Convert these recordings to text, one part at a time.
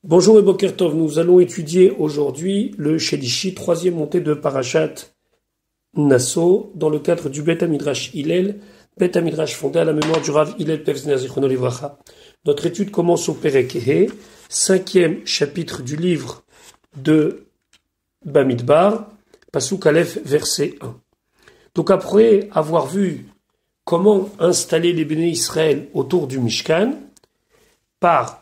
Bonjour et Boker Tov, nous allons étudier aujourd'hui le Shelishi, troisième montée de Parashat Nasso, dans le cadre du Bet HaMidrash Hillel, Bet HaMidrash fondé à la mémoire du Rav Hillel Pevzner Zichrono Livracha. Notre étude commence au Perek He, cinquième chapitre du livre de Bamidbar, Pasuk Aleph, verset 1. Donc après avoir vu comment installer les béné Israël autour du Mishkan, par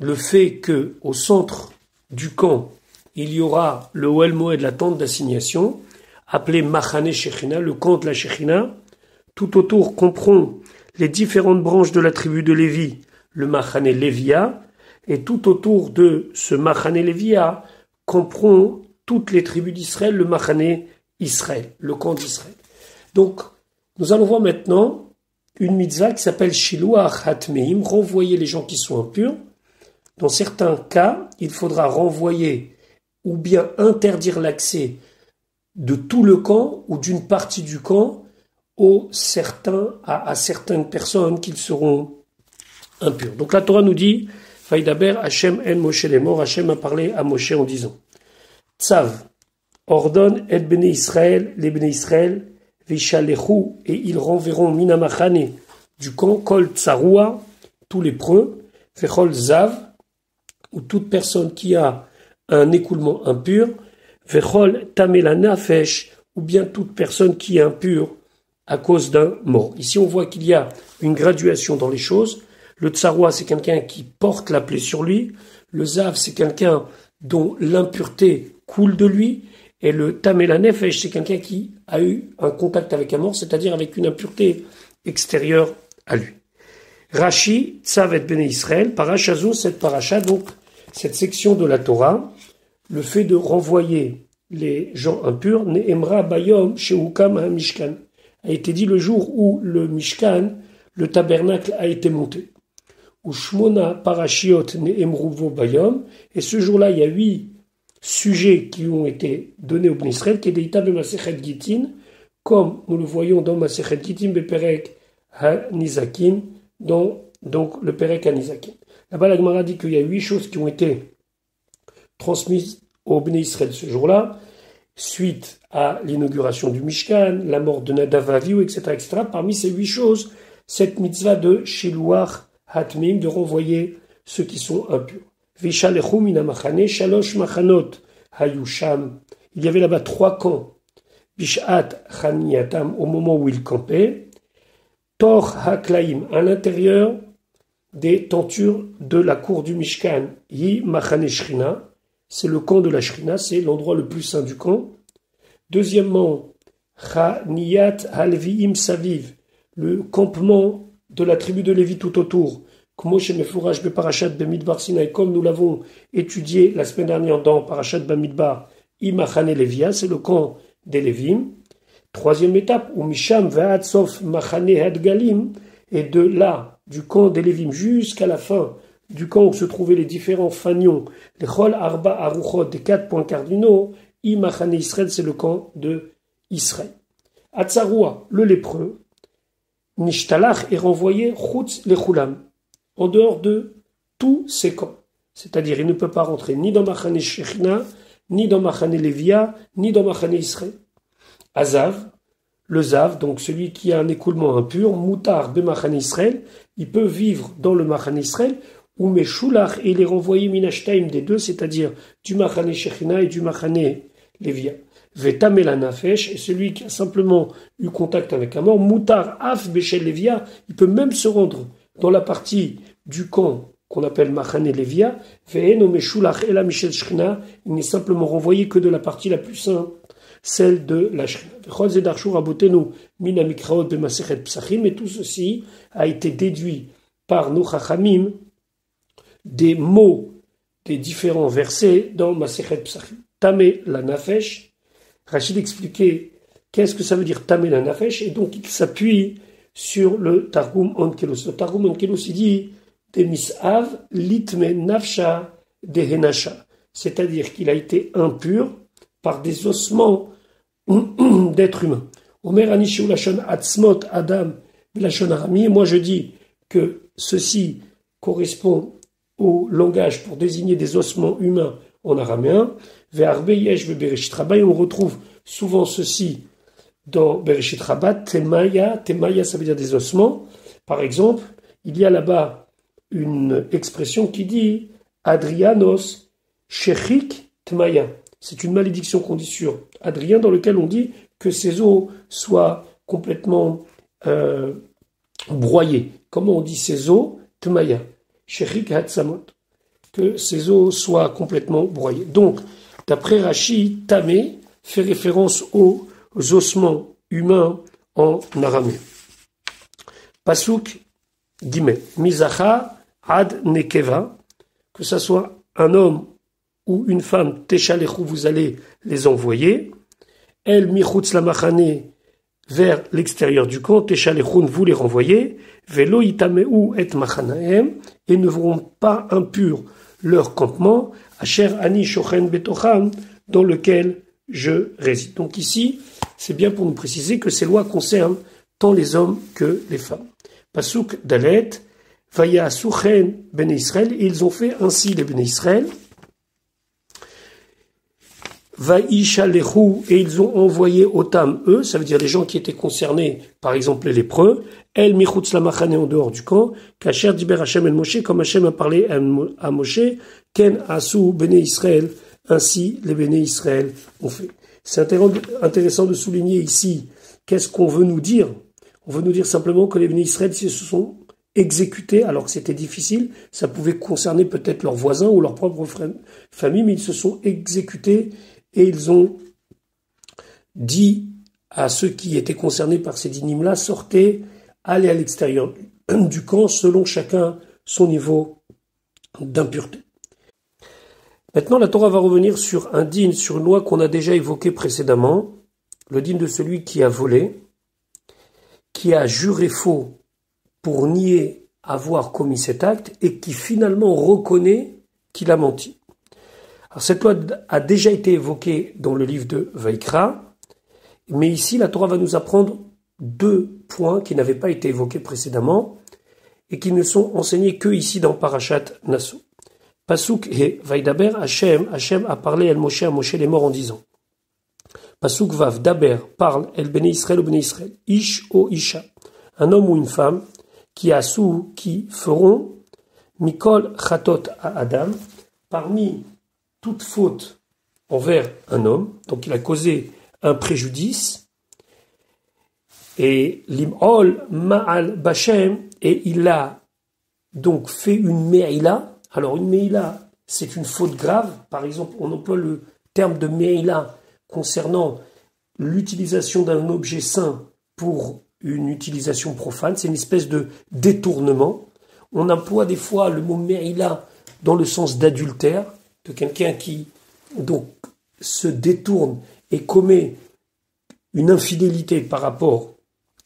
le fait que au centre du camp, il y aura le Ohel Moed, la tente d'assignation, appelé Machane Shechina, le camp de la Shechina. Tout autour comprend les différentes branches de la tribu de Lévi, le Machane Lévia, et tout autour de ce Machane Lévia comprend toutes les tribus d'Israël, le Machane Israël, le camp d'Israël. Donc, nous allons voir maintenant une mitzvah qui s'appelle Shiluach Hatmeim, renvoyer les gens qui sont impurs. Dans certains cas, il faudra renvoyer ou bien interdire l'accès de tout le camp ou d'une partie du camp à certaines personnes qui seront impures. Donc la Torah nous dit, Vaïdaber Hashem en Moshe lemor, Hashem a parlé à Moshe en disant, Tzav, ordonne et béné Israël, les béné Israël, Vishalechu, et ils renverront Minamachane du camp, Kol Tsaroua, tous les preux, Vechol Zav, ou toute personne qui a un écoulement impur, Vechol Tamela Nafesh, ou bien toute personne qui est impure à cause d'un mort. Ici, on voit qu'il y a une graduation dans les choses. Le Tsaroua, c'est quelqu'un qui porte la plaie sur lui. Le Zav, c'est quelqu'un dont l'impureté coule de lui. Et le Tamela Nefesh, c'est quelqu'un qui a eu un contact avec un mort, c'est-à-dire avec une impureté extérieure à lui. Rashi, Tzav et Bnei Israël, Parashazou, cette paracha, donc cette section de la Torah, le fait de renvoyer les gens impurs, Ne'emra Bayom Sheukam HaMishkan, a été dit le jour où le Mishkan, le tabernacle, a été monté. Ou Shmona Parashiot Ne'emruvo Bayom, et ce jour-là, il y a 8 sujets qui ont été donnés au Bnei Israël, Kedeita B'Masechet Gitin, comme nous le voyons dans Masechet Gitin, Beperek HaNizakim, donc le Perek HaNizakim. Là-bas, la Gemara dit qu'il y a 8 choses qui ont été transmises au Bnei Israël ce jour-là, suite à l'inauguration du Mishkan, la mort de Nadav Avihu, etc., etc. Parmi ces 8 choses, cette mitzvah de Shiluach Hatmeim, de renvoyer ceux qui sont impurs. Vishalechu mina machane, shalosh machanot hayusham. Il y avait là-bas 3 camps. Bishat chaniyatam, au moment où ils campaient. Tor haklaim, à l'intérieur des tentures de la cour du Mishkan. Yi machane shrina, c'est le camp de la shrina, c'est l'endroit le plus saint du camp. Deuxièmement, chaniyat halviim saviv, le campement de la tribu de Lévi tout autour. Comme nous l'avons étudié la semaine dernière dans Parashat Bamidbar, Imachane Lévia, c'est le camp des Lévim. Troisième étape, où Misham Va'ad Sof Machane Hadgalim, et de là, du camp des Lévim jusqu'à la fin du camp où se trouvaient les différents fanions, les Chol Arba Aruchot, des 4 points cardinaux, Imachane Israël, c'est le camp de Israël. Atzaroua, le lépreux, Nishtalach est renvoyé Chutz Lechulam, en dehors de tous ces camps. C'est-à-dire, il ne peut pas rentrer ni dans Machane Shechina, ni dans Machane Lévia, ni dans Machane Israël. Azav, le Zav, donc celui qui a un écoulement impur, Moutar Bemachane Israël, il peut vivre dans le Machane Israël, ou Meshulach, et il est renvoyé Minashtaim des deux, c'est-à-dire du Machane Shechina et du Machane Lévia. Vetamela Nafesh, et celui qui a simplement eu contact avec un mort, Moutar Af Beshel Lévia, il peut même se rendre dans la partie du camp qu'on appelle Machane Lévia, Ve'eno Meshulach Ela Mishel Shechina, il n'est simplement renvoyé que de la partie la plus sainte, celle de la Shechina. Vechol Zedarshur Abotenu Mina Mikraot B'Masechet Psachim, et tout ceci a été déduit par nos Chachamim des mots des différents versets dans Masechet Psachim. Tamé la Nafesh, Rachid expliquait qu'est-ce que ça veut dire Tamé la Nafesh, et donc il s'appuie sur le Targum Onkelos. Le Targum Onkelos, il dit des Misav litme nafsha de henasha, c'est-à-dire qu'il a été impur par des ossements d'êtres humains. Omer anishu lashon atzmot adam lashon arami, et moi je dis que ceci correspond au langage pour désigner des ossements humains en araméen. Ve'arbe yesh ve'bereshit rabba, et on retrouve souvent ceci dans Bereshit Rabba, Temaya, ça veut dire des ossements. Par exemple, il y a là-bas une expression qui dit Adrianos, Shechik, Tmaya. C'est une malédiction qu'on dit sur Adrien, dans lequel on dit que ses os soient complètement broyés. Comment on dit ses os? Tmaya. Shechik Hatsamot. Que ses os soient complètement broyés. Donc, d'après Rashi, Tamé fait référence aux ossements humains en araméen. Pasuk Gimel. Mizacha ad nekeva, que ce soit un homme ou une femme, Téchalechu, vous allez les envoyer. El michutz lamachane, vers l'extérieur du camp, Téchalechun, vous les renvoyez. Velo itameu et machanaem, et ne verront pas impur leur campement, Asher ani shochen betocham, dans lequel je réside. Donc ici, c'est bien pour nous préciser que ces lois concernent tant les hommes que les femmes. Pasuk Dalet, Vaya Suchen ben Israël, et ils ont fait ainsi les ben Israël. Vaïchalechu, et ils ont envoyé Otam, eux, ça veut dire les gens qui étaient concernés, par exemple les lépreux, El Michutz Lamachane, en dehors du camp, Kacher Diber Hashem el Moshe, comme Hashem a parlé à Moshe, Ken Asu Bene Israël, ainsi les Bene Israël ont fait. C'est intéressant de souligner ici, qu'est-ce qu'on veut nous dire? On veut nous dire simplement que les Bene Israël se sont exécutés, alors que c'était difficile, ça pouvait concerner peut-être leurs voisins ou leur propre famille, mais ils se sont exécutés et ils ont dit à ceux qui étaient concernés par ces dynimes-là, sortez, allez à l'extérieur du camp, selon chacun son niveau d'impureté. Maintenant, la Torah va revenir sur un dîne, sur une loi qu'on a déjà évoquée précédemment, le dîne de celui qui a volé, qui a juré faux pour nier avoir commis cet acte et qui finalement reconnaît qu'il a menti. Alors cette loi a déjà été évoquée dans le livre de Vaïkra, mais ici la Torah va nous apprendre deux points qui n'avaient pas été évoqués précédemment et qui ne sont enseignés que ici dans Parashat Nasso. Pasuk et Vaïdaber, Hashem a parlé à Moshe les morts en disant. Pasuk Vav, Daber, parle, El Bene Israël ou Bene Israël, Ish o Isha, un homme ou une femme, qui feront, Mikol Chatot à Adam, parmi toute faute envers un homme, donc il a causé un préjudice, et Lim'ol Ma'al Bashem, et il a donc fait une me'ila. Alors une me'ila, c'est une faute grave, par exemple on emploie le terme de me'ila concernant l'utilisation d'un objet saint pour une utilisation profane, c'est une espèce de détournement. On emploie des fois le mot me'ila dans le sens d'adultère, de quelqu'un qui donc se détourne et commet une infidélité par rapport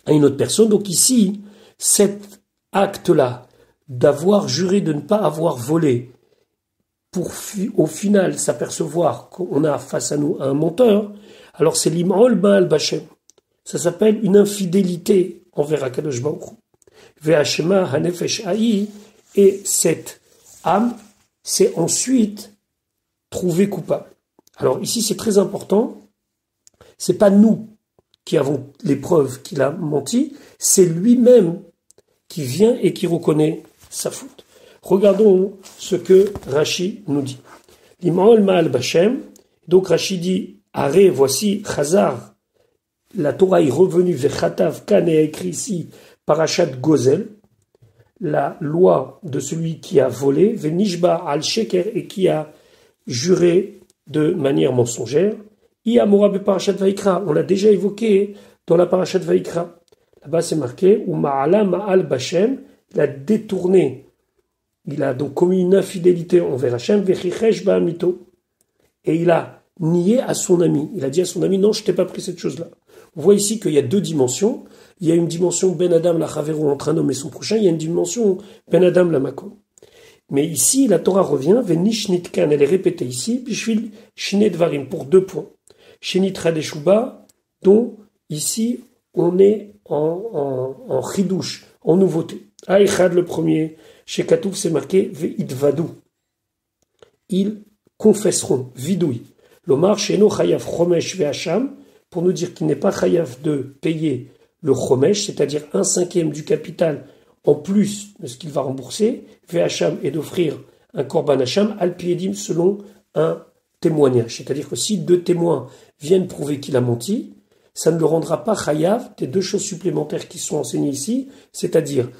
à une autre personne. Donc ici, cet acte-là, d'avoir juré de ne pas avoir volé, pour au final s'apercevoir qu'on a face à nous un menteur, alors c'est l'im'ol ba'al bashem. Ça s'appelle une infidélité envers Akadosh Baruch Hu. Ve'ashema hanefesh ha'i, et cette âme s'est ensuite trouvée coupable. Alors ici c'est très important, c'est pas nous qui avons les preuves qu'il a menti, c'est lui-même qui vient et qui reconnaît sa faute. Regardons ce que Rashi nous dit. L'im'ol ma'al bashem, donc Rashi dit, arrêt, voici, chazar, la Torah est revenue, vechatav, kan est écrit ici, parashat gozel, la loi de celui qui a volé, venishba al sheker, et qui a juré de manière mensongère. Iamora be parashat Vaikra, on l'a déjà évoqué dans la parashat Vaikra. Là-bas c'est marqué, ou ma'ala ma'al bashem, il a détourné, il a donc commis une infidélité envers Hachem, vechichesh ba'amito, et il a nié à son ami. Il a dit à son ami, non, je t'ai pas pris cette chose-là. On voit ici qu'il y a deux dimensions. Il y a une dimension Ben Adam la Chaveru entre un homme et son prochain. Il y a une dimension Ben Adam la Makom. Mais ici, la Torah revient, Venish Nitkan, elle est répétée ici, Bishvil Shine Dvarim, pour 2 points. Shinitra Deshuba, dont ici, on est en chidouche, en nouveauté. Aïchad, le premier, chez Katouf, c'est marqué Ve'idvadou. Ils confesseront, vidouille. L'Omar, chez nous, Chayav Chomesh Ve'acham, pour nous dire qu'il n'est pas Chayav de payer le Chomesh, c'est-à-dire 1/5 du capital en plus de ce qu'il va rembourser, Ve'acham, et d'offrir un Korban Hacham, Al-Piedim, selon un témoignage. C'est-à-dire que si 2 témoins viennent prouver qu'il a menti, ça ne le rendra pas Chayav des 2 choses supplémentaires qui sont enseignées ici, c'est-à-dire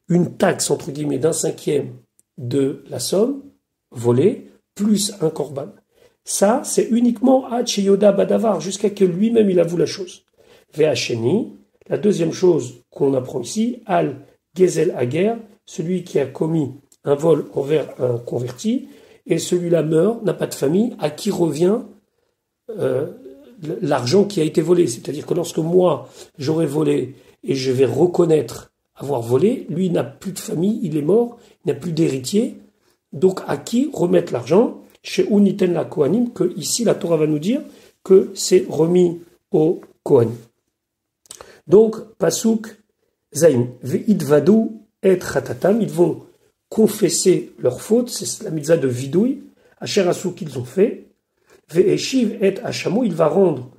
une taxe, entre guillemets, d'1/5 de la somme volée, plus un korban. Ça, c'est uniquement à Yoda Badavar, jusqu'à que lui-même il avoue la chose. Ve'acheni, la deuxième chose qu'on apprend ici, Al Gezel Hager, celui qui a commis un vol envers un converti, et celui-là meurt, n'a pas de famille, à qui revient l'argent qui a été volé. C'est-à-dire que lorsque moi, j'aurai volé et je vais reconnaître avoir volé, lui n'a plus de famille, il est mort, il n'a plus d'héritier. Donc à qui remettre l'argent? Chez Uniten la Kohanim, que ici la Torah va nous dire que c'est remis au Kohanim. Donc, Pasuk Zain, Ve'idvadou et Chatatam, ils vont confesser leur faute, c'est la mitzvah de vidouille, Asher Asou qu'ils ont fait, Ve'eshiv et Hachamo, il va rendre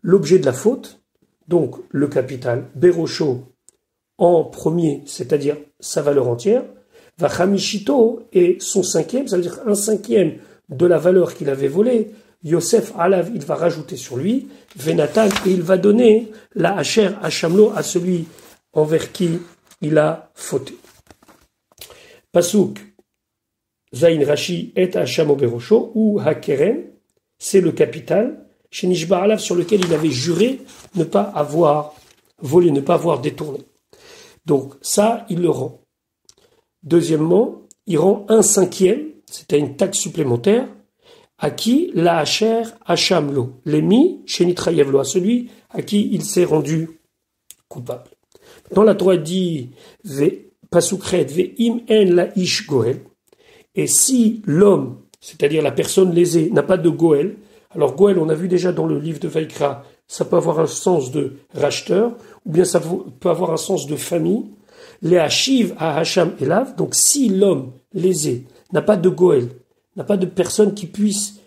l'objet de la faute, donc le capital, Berosho, en premier, c'est-à-dire sa valeur entière, Vachamishito et son 5e, ça veut dire 1/5 de la valeur qu'il avait volée, Yosef Alav, il va rajouter sur lui, Venatan, et il va donner la Asher Hachamlo à celui envers qui il a fauté. Pasuk, Zain Rashi et Hachamo Berosho, ou Hakeren, c'est le capital, chez Nishba Alav, sur lequel il avait juré ne pas avoir volé, ne pas avoir détourné. Donc ça, il le rend. Deuxièmement, il rend 1/5, c'était une taxe supplémentaire, à qui la Asher Hachamlo, l'émis chez Nitrayevlo, à celui à qui il s'est rendu coupable. Dans la Torah dit Pasukret Ve'im en la ish goel, et si l'homme, c'est-à-dire la personne lésée, n'a pas de goel, alors goel, on a vu déjà dans le livre de Vaikra, ça peut avoir un sens de racheteur, ou bien ça peut avoir un sens de famille. Les Hashiv à Hacham Elav, donc si l'homme lésé n'a pas de goel, n'a pas de personne qui puisse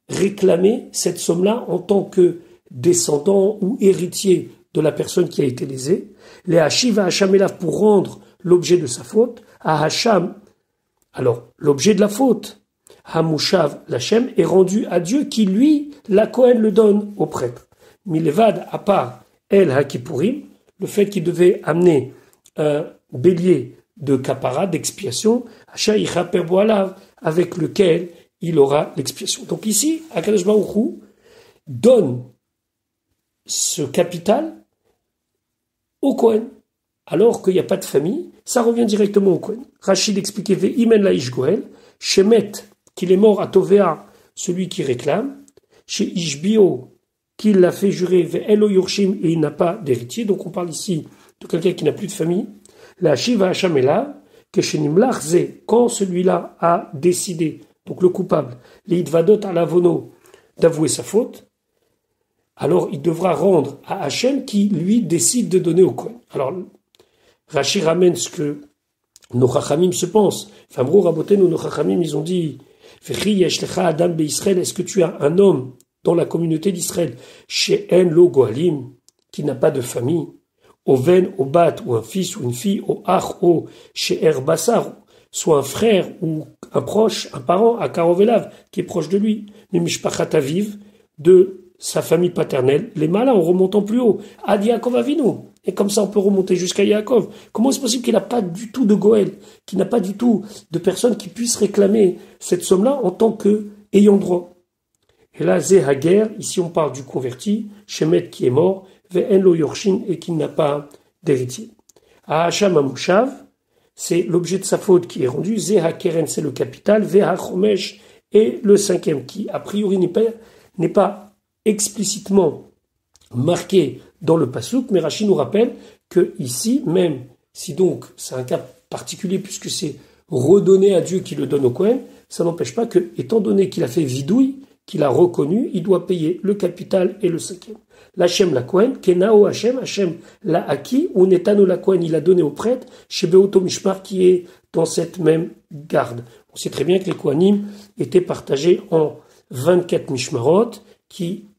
réclamer cette somme-là en tant que descendant ou héritier de la personne qui a été lésée, les Hashiv à Hacham Elav pour rendre l'objet de sa faute, à Hacham, alors l'objet de la faute, Hamushav l'Hachem est rendu à Dieu qui lui, la Kohen le donne au prêtre. Milevad, à part El Hakipurim, le fait qu'il devait amener un bélier de kapara, d'expiation, avec lequel il aura l'expiation. Donc ici, Akadosh Baruch Hu donne ce capital au Kohen, alors qu'il n'y a pas de famille, ça revient directement au Kohen. Rachid expliquait Ve'imen la'ish goel, Shemet, qu'il est mort à Tovea, celui qui réclame, chez Ishbio, qu'il l'a fait jurer Ve'elo Yorshim, et il n'a pas d'héritier. Donc on parle ici de quelqu'un qui n'a plus de famille. La Shiva Hachamela, que chez Nimlach, quand celui-là a décidé, donc le coupable, les Idvadot à l'avono, d'avouer sa faute, alors il devra rendre à Hachem qui, lui, décide de donner au Kohen. Alors, Rashi ramène ce que nos Chachamim se pensent. Famrou Rabotenu, nos Chachamim, ils ont dit est-ce que tu as un homme dans la communauté d'Israël, chez En Lo Goalim, qui n'a pas de famille, au Ven, au Bat, ou un fils ou une fille, au Ach, au chez Bassar, soit un frère ou un proche, un parent, à Karovelav, qui est proche de lui, mais Mishpachat Aviv, de sa famille paternelle, les malins en remontant plus haut, Ad Yaakov Avinu. Et comme ça, on peut remonter jusqu'à Yaakov. Comment est-ce possible qu'il n'a pas du tout de Goël, qu'il n'a pas du tout de personne qui puisse réclamer cette somme-là en tant que ayant droit? Et là, Zehager, ici on parle du converti, Shemet qui est mort, Ve'en lo Yorshin, et qui n'a pas d'héritier. À Hacham Amushav, c'est l'objet de sa faute qui est rendu, Zehakeren, c'est le capital, Ve'achomesh, et le 5e, qui a priori n'est pas explicitement marqué dans le pasuk, mais Rashi nous rappelle que ici, même si donc c'est un cas particulier puisque c'est redonné à Dieu qui le donne au Kohen, ça n'empêche pas que, étant donné qu'il a fait vidouille, qu'il a reconnu, il doit payer le capital et le cinquième. L'Hachem la Kohen, Kenao Hachem, Hachem l'a acquis, ou Netano la Kohen, il a donné au prêtre, chez Beoto Mishmar qui est dans cette même garde. On sait très bien que les Kohanim étaient partagés en 24 Mishmarot,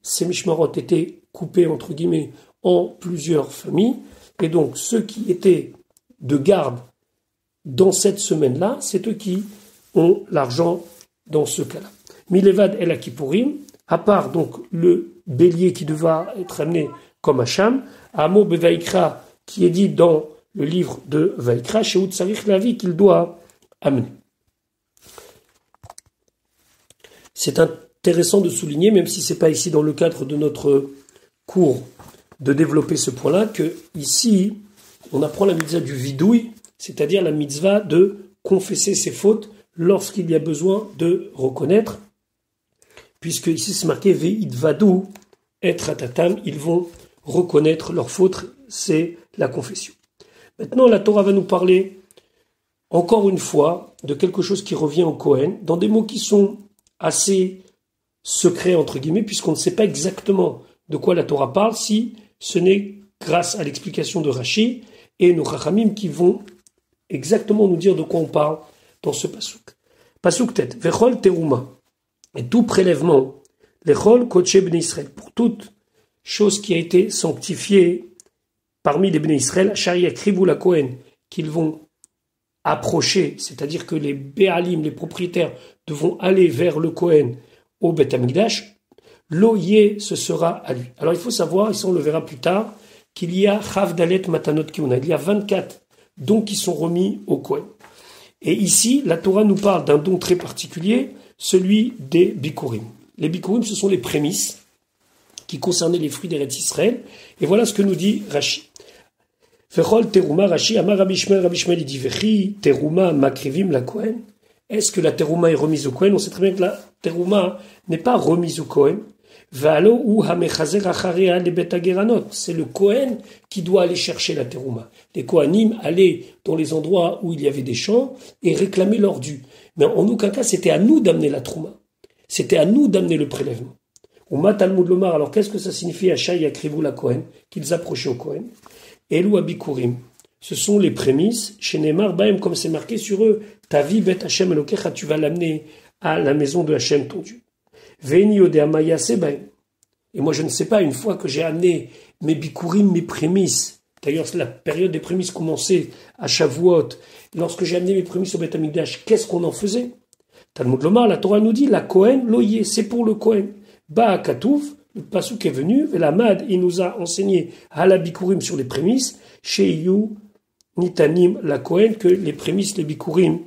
ces Mishmarot étaient coupés entre guillemets en plusieurs familles, et donc ceux qui étaient de garde dans cette semaine-là, c'est eux qui ont l'argent dans ce cas-là. Milevad el Akipurim, à part donc le bélier qui devra être amené comme Hacham, Amo Bevaïkra, qui est dit dans le livre de Vaïkra, chez Utsarich Lavi, qu'il doit amener. C'est intéressant de souligner, même si c'est pas ici dans le cadre de notre cours, de développer ce point-là, que ici, on apprend la mitzvah du vidouille, c'est-à-dire la mitzvah de confesser ses fautes lorsqu'il y a besoin de reconnaître, puisque ici c'est marqué Ve'id vadou et ratatam, ils vont reconnaître leurs fautes, c'est la confession. Maintenant, la Torah va nous parler, encore une fois, de quelque chose qui revient au Kohen, dans des mots qui sont assez secrets, entre guillemets, puisqu'on ne sait pas exactement de quoi la Torah parle, si ce n'est grâce à l'explication de Rashi et nos Chachamim qui vont exactement nous dire de quoi on parle dans ce pasouk. Pasouk tête, Vechol teruma, et tout prélèvement, Lechol kodesh bnei Israël, pour toute chose qui a été sanctifiée parmi les bnei Israël, Ashari akrivou la Kohen, qu'ils vont approcher, c'est-à-dire que les Béalim, les propriétaires, devront aller vers le Kohen au Beth Amikdash, l'oyer, ce sera à lui. Alors il faut savoir, et ça on le verra plus tard, qu'il y a Chav Dalet Matanot Kiuna, il y a 24 dons qui sont remis au Kohen. Et ici, la Torah nous parle d'un don très particulier, celui des Bikurim. Les Bikurim, ce sont les prémices qui concernaient les fruits d'Eretz Israël. Et voilà ce que nous dit Rashi. Vechol teruma Rashi, Amar Rabbi Shmuel, il dit Vechi teruma makrivim la Kohen. Est-ce que la teruma est remise au Kohen? On sait très bien que la teruma n'est pas remise au Kohen. Ve'alo ou hamechazer acharea le bet hageranot. C'est le Kohen qui doit aller chercher la teruma. Les Kohanim allaient dans les endroits où il y avait des champs et réclamer leur dû. Mais en aucun cas, c'était à nous d'amener la trouma. C'était à nous d'amener le prélèvement. Ou Talmud Lomar, alors qu'est-ce que ça signifie Achai Yakrivou la Kohen, qu'ils approchaient au Kohen? Elou Abikurim. Ce sont les prémices, chez Neymar, Baem, comme c'est marqué sur eux, ta vie, Bet Hashem Elokecha, tu vas l'amener à la maison de Hashem, ton Dieu. Veni Odeamaya Sebaem. Et moi, je ne sais pas, une fois que j'ai amené mes Bikurim, mes prémices, d'ailleurs, la période des prémices commençait à Shavuot, lorsque j'ai amené mes prémices au Beth Amikdash, qu'est-ce qu'on en faisait? Talmud Lomar, la Torah nous dit, la Kohen, l'oyer, c'est pour le Kohen. Ba'a Katouf, le pasuk est venu, et la Mad, il nous a enseigné à la Bikurim sur les prémices, chez You, Nitanim, la Kohen, que les prémices, les Bikurim,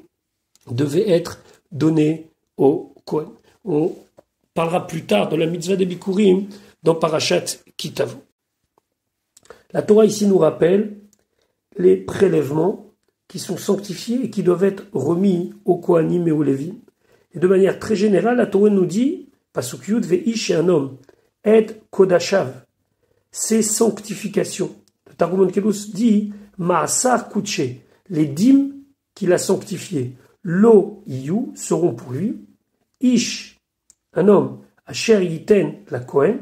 devaient être donnés au Kohen. On parlera plus tard de la mitzvah des Bikurim dans Parashat Kitavo. La Torah ici nous rappelle les prélèvements qui sont sanctifiés et qui doivent être remis aux Kohanim et aux Lévim. Et de manière très générale, la Torah nous dit, Pasuk Yud ve'ish, un homme, et kodashav, c'est sanctification. Le Targum Onkelos dit, Ma'asar kutshe, les dîmes qu'il a sanctifiées, lo iyu, seront pour lui, ish, un homme, asher yiten, la Kohen,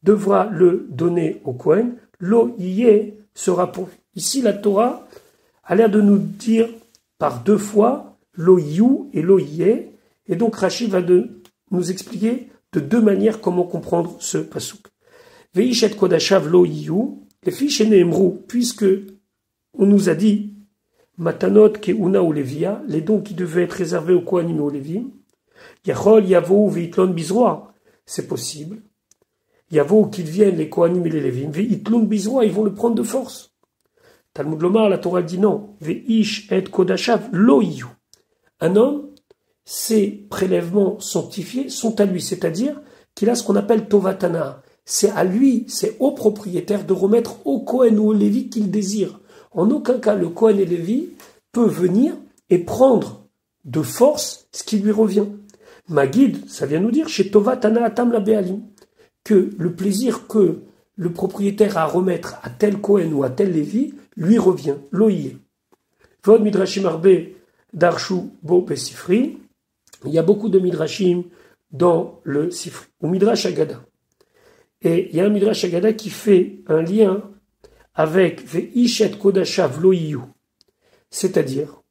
devra le donner au Kohen, lo iye sera pour lui. Ici, la Torah a l'air de nous dire par deux fois lo iyu et lo iye, et donc Rashi va nous expliquer de deux manières comment comprendre ce pasuk. Ve'ish et kodashav lo iyu, les fiches neemru, puisque on nous a dit matanot keuna ou levia, les dons qui devaient être réservés aux Kohanim et aux Lévim, yachol yavo veitlon bizroa, c'est possible. Yavo qu'ils viennent les Kohanim et les Lévim, veitlon bizroa, ils vont le prendre de force. Talmud Lomar, la Torah dit non. Ve'ish et kodashav lo iyu. Un homme, ses prélèvements sanctifiés sont à lui, c'est-à-dire qu'il a ce qu'on appelle tovatana. C'est à lui, c'est au propriétaire de remettre au Kohen ou au Lévi qu'il désire. En aucun cas, le Kohen et Lévi peut venir et prendre de force ce qui lui revient. Magid, ça vient nous dire, chez tovatana atam la Béalim, que le plaisir que le propriétaire a à remettre à tel Kohen ou à tel Lévi lui revient. Loïe. Vod midrashim arbe darshu bo besifri. Il y a beaucoup de midrashim dans le Sifri, ou Midrash Agada. Et il y a un Midrash Agada qui fait un lien avec Ve'ish et Kodashav lo yiyu, c'est-à-dire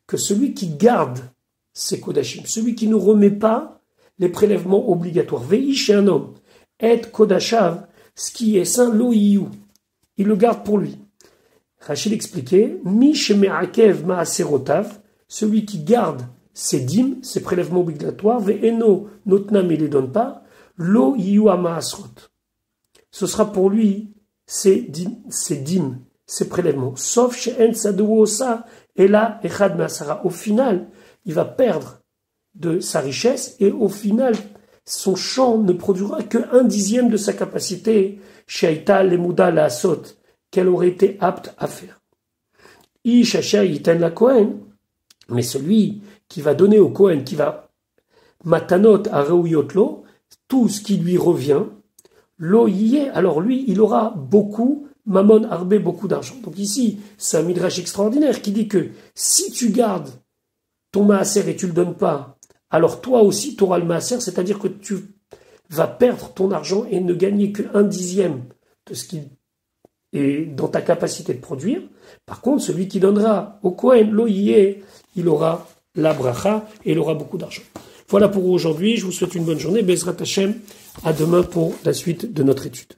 que celui qui garde ses Kodashim, celui qui ne remet pas les prélèvements obligatoires, Ve'ish est un homme, et Kodashav, ce qui est saint lo yiyu, il le garde pour lui. Rachid expliquait, Mi sheme'akev ma'aserotav, celui qui garde ses dîmes, ses prélèvements obligatoires, ve'eno notnam, il les donne pas, lo yiyu ma'asrot. Ce sera pour lui ses dîmes, ses prélèvements. Sauf she'en sadou osa, et là, echad ma'asara. Au final, il va perdre de sa richesse, et au final, son champ ne produira que 1/10 de sa capacité, she'aita lemuda la asot, qu'elle aurait été apte à faire. Ish asher yiten la Kohen, mais celui qui va donner au Kohen, qui va matanot a reuyotlo, tout ce qui lui revient, lo yé, alors lui, il aura beaucoup, mamon arbe, beaucoup d'argent. Donc ici, c'est un midrash extraordinaire qui dit que si tu gardes ton maaser et tu le donnes pas, alors toi aussi tu auras le maaser, c'est-à-dire que tu vas perdre ton argent et ne gagner que 1/10 de ce qui est dans ta capacité de produire. Par contre, celui qui donnera au Kohen l'oïe, il aura la bracha et il aura beaucoup d'argent. Voilà pour aujourd'hui, je vous souhaite une bonne journée, Bezrat Hashem, à demain pour la suite de notre étude.